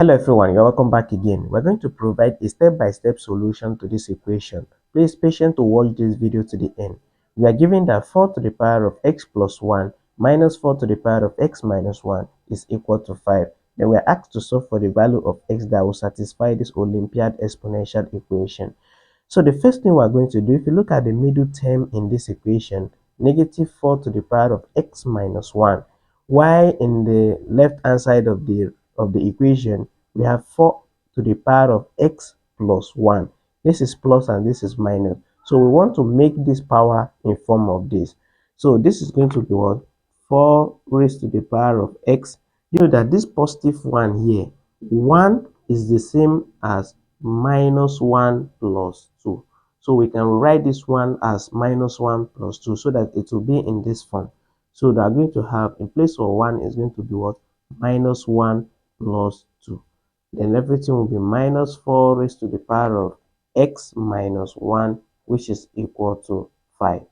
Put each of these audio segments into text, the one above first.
Hello everyone, you're welcome back again. We're going to provide a step-by-step solution to this equation. Please patient to watch this video to the end. We are given that 4 to the power of x plus 1 minus 4 to the power of x minus 1 is equal to 5. Then we are asked to solve for the value of x that will satisfy this Olympiad exponential equation. So the first thing we're going to do, if you look at the middle term in this equation, negative 4 to the power of x minus 1, while in the left hand side of the equation, we have 4 to the power of x plus 1. This is plus and this is minus. So we want to make this power in form of this. So this is going to be what? 4 raised to the power of x. You know that this positive 1 here, 1 is the same as minus 1 plus 2. So we can write this one as minus 1 plus 2 so that it will be in this form. So they are going to have, in place of 1 is going to be what? Minus 1 plus 2. Then everything will be minus 4 raised to the power of x minus 1, which is equal to 5.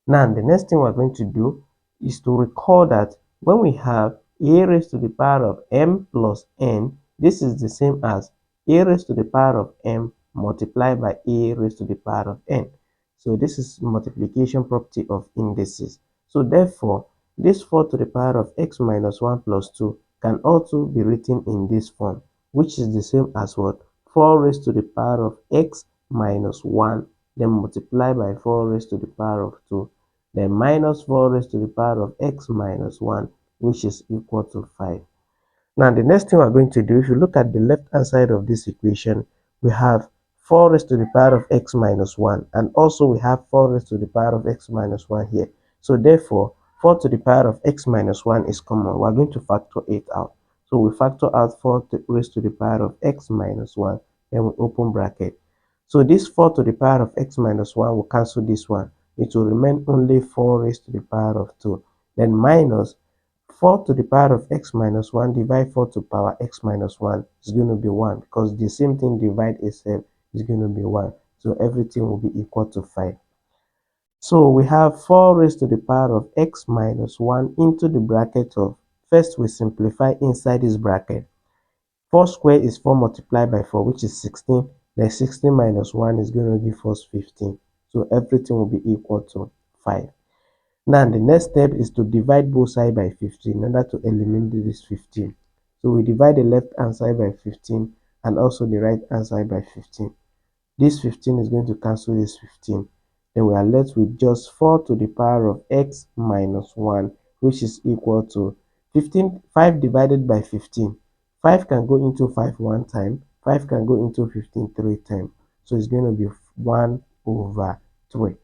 Now, the next thing we're going to do is to recall that when we have a raised to the power of m plus n, this is the same as a raised to the power of m multiplied by a raised to the power of n. So this is multiplication property of indices. So therefore, this 4 to the power of x minus 1 plus 2 can also be written in this form, which is the same as what? 4 raised to the power of x minus 1, then multiply by 4 raised to the power of 2, then minus 4 raised to the power of x minus 1, which is equal to 5. Now, the next thing we're going to do, if you look at the left-hand side of this equation, we have 4 raised to the power of x minus 1, and also we have 4 raised to the power of x minus 1 here. So therefore, 4 to the power of x minus 1 is common. We're going to factor it out. So we factor out 4 raised to the power of x minus 1, then we open bracket. So this 4 to the power of x minus 1 will cancel this one. It will remain only 4 raised to the power of 2. Then minus 4 to the power of x minus 1 divide 4 to the power x minus 1 is going to be 1, because the same thing divide itself is going to be 1. So everything will be equal to 5. So we have 4 raised to the power of x minus 1 into the bracket of, first we simplify inside this bracket. 4 squared is 4 multiplied by 4, which is 16. Then 16 minus 1 is going to give us 15. So everything will be equal to 5. Now the next step is to divide both sides by 15 in order to eliminate this 15. So we divide the left hand side by 15 and also the right hand side by 15. This 15 is going to cancel this 15. Then we are left with just 4 to the power of x minus 1, which is equal to 15. 5 divided by 15. 5 can go into 5 one time. 5 can go into 15 three times. So it's going to be 1 over 3.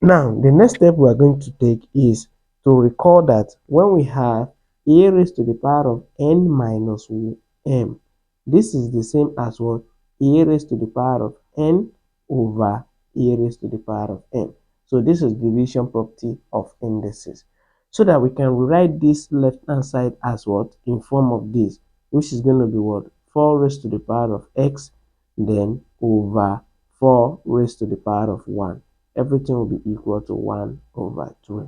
Now, the next step we are going to take is to recall that when we have a raised to the power of n minus m, this is the same as what? A raised to the power of n over a raised to the power of m. So this is division property of indices. So that we can rewrite this left hand side as what? In form of this, which is going to be what? 4 raised to the power of x, then over 4 raised to the power of 1. Everything will be equal to 1 over 3.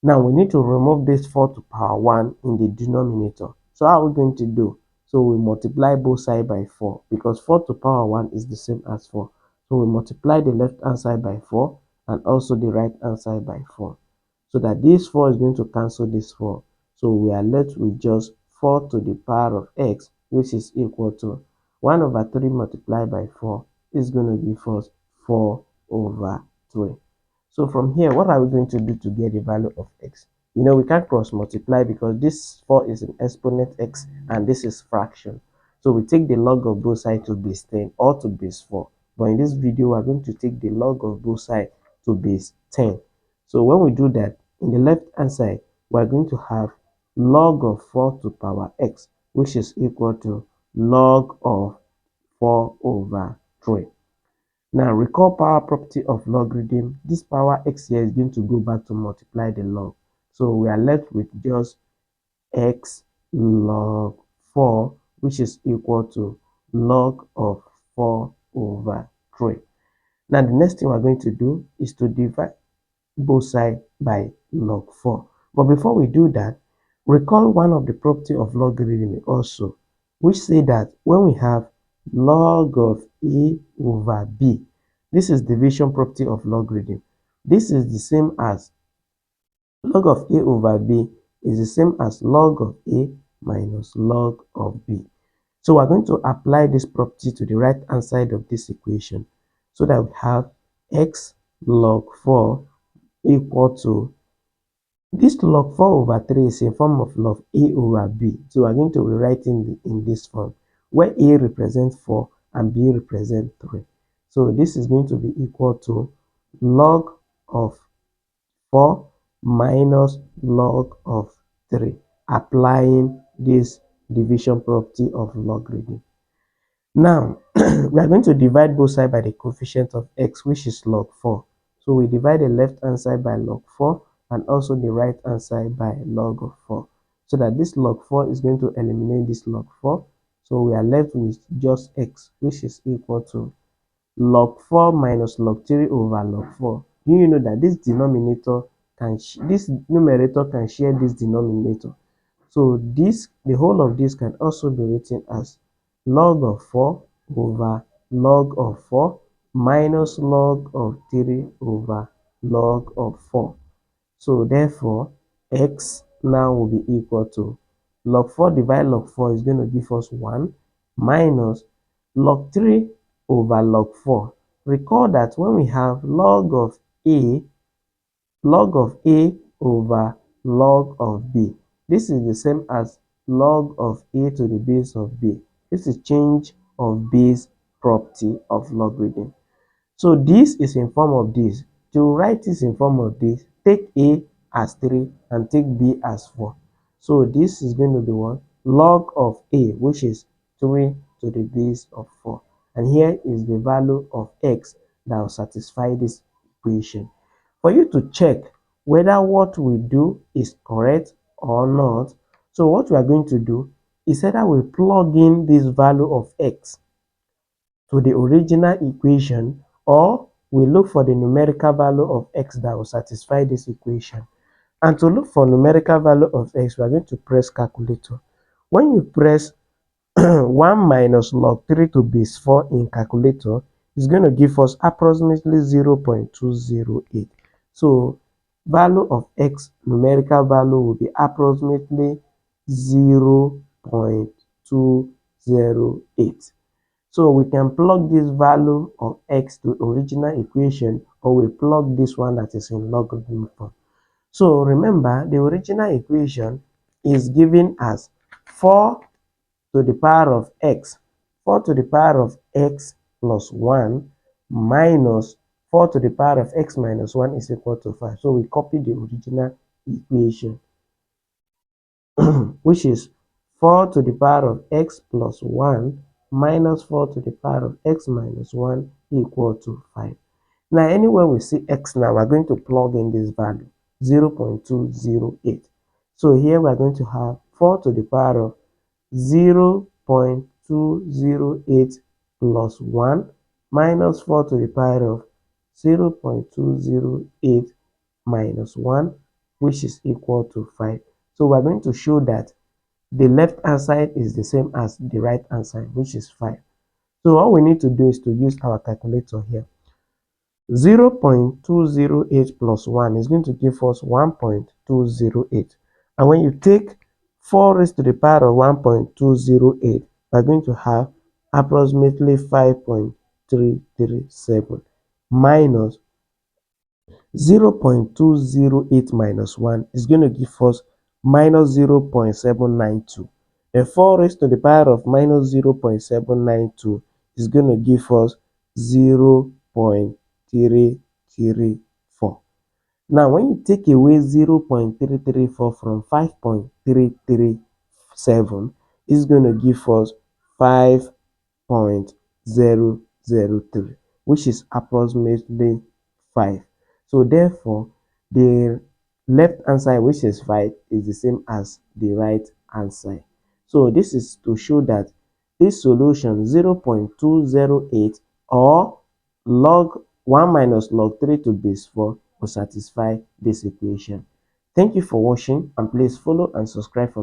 Now we need to remove this 4 to power 1 in the denominator. So how are we going to do? So we multiply both sides by 4, because 4 to power 1 is the same as 4. So we multiply the left hand side by 4 and also the right hand side by 4. So that this 4 is going to cancel this 4. So we are left with just 4 to the power of x, which is equal to 1 over 3 multiplied by 4 is going to give us 4 over 3. So from here, what are we going to do to get the value of x? You know, we can't cross multiply because this 4 is an exponent x and this is fraction. So we take the log of both sides to base 10 or to base 4. But in this video, we're going to take the log of both sides to base 10. So when we do that, in the left hand side, we're going to have log of 4 to power x, which is equal to log of 4 over 3. Now recall power property of logarithm. This power x here is going to go back to multiply the log. So we are left with just x log 4, which is equal to log of 4 over 3. Now the next thing we're going to do is to divide both sides by log 4. But before we do that, recall one of the property of logarithm also. which say that when we have log of a over b, this is division property of logarithm. This is the same as log of a over b is the same as log of a minus log of b. So we're going to apply this property to the right hand side of this equation so that we have x log 4 equal to this log 4 over 3 is a form of log a over b. So we're going to rewrite in this form where a represents 4 and b represents 3. So this is going to be equal to log of 4 minus log of 3, applying this division property of logarithm. Now, we are going to divide both sides by the coefficient of x, which is log 4. So we divide the left hand side by log 4 and also the right hand side by log of 4. So that this log 4 is going to eliminate this log 4. So we are left with just x, which is equal to log 4 minus log 3 over log 4. You know that this denominator this numerator can share this denominator. So the whole of this can also be written as log of 4 over log of 4 minus log of 3 over log of 4. So therefore, x now will be equal to log 4 divided log 4 is going to give us 1 minus log 3 over log 4. Recall that when we have log of a over log of b, this is the same as log of a to the base of b. This is change of base property of logarithm. So this is in form of this. To write this in form of this, take a as 3 and take b as 4. So this is going to be what? Log of a, which is 3 to the base of 4. And here is the value of x that will satisfy this equation. For you to check whether what we do is correct or not, so what we are going to do is either we plug in this value of x to the original equation, or we look for the numerical value of x that will satisfy this equation. And to look for numerical value of x, we are going to press calculator. When you press 1 minus log 3 to base 4 in calculator, is going to give us approximately 0.208. So value of x, numerical value, will be approximately 0.208. So we can plug this value of x to original equation, or we plug this one that is in logarithm form. So remember, the original equation is given as 4 to the power of x, 4 to the power of x plus 1 minus 4 to the power of x minus 1 is equal to 5. So we copy the original equation, which is 4 to the power of x plus 1 minus 4 to the power of x minus 1 equal to 5. Now, anywhere we see x now, we're going to plug in this value, 0.208. So here we're going to have 4 to the power of 0.208 plus 1 minus 4 to the power of 0.208 minus 1, which is equal to 5. So we're going to show that the left hand side is the same as the right hand side, which is 5. So all we need to do is to use our calculator here. 0.208 plus 1 is going to give us 1.208. And when you take 4 raised to the power of 1.208, we're going to have approximately 5.337 minus 0.208 minus 1 is going to give us minus 0.792. And 4 raised to the power of minus 0.792 is going to give us 0.334. Now, when you take away 0.334 from 5.337, it's going to give us 5.003, which is approximately 5. So therefore, the left hand side, which is 5, is the same as the right hand side. So this is to show that this solution 0.208 or log 1 minus log 3 to base 4 will satisfy this equation. Thank you for watching, and please follow and subscribe for more.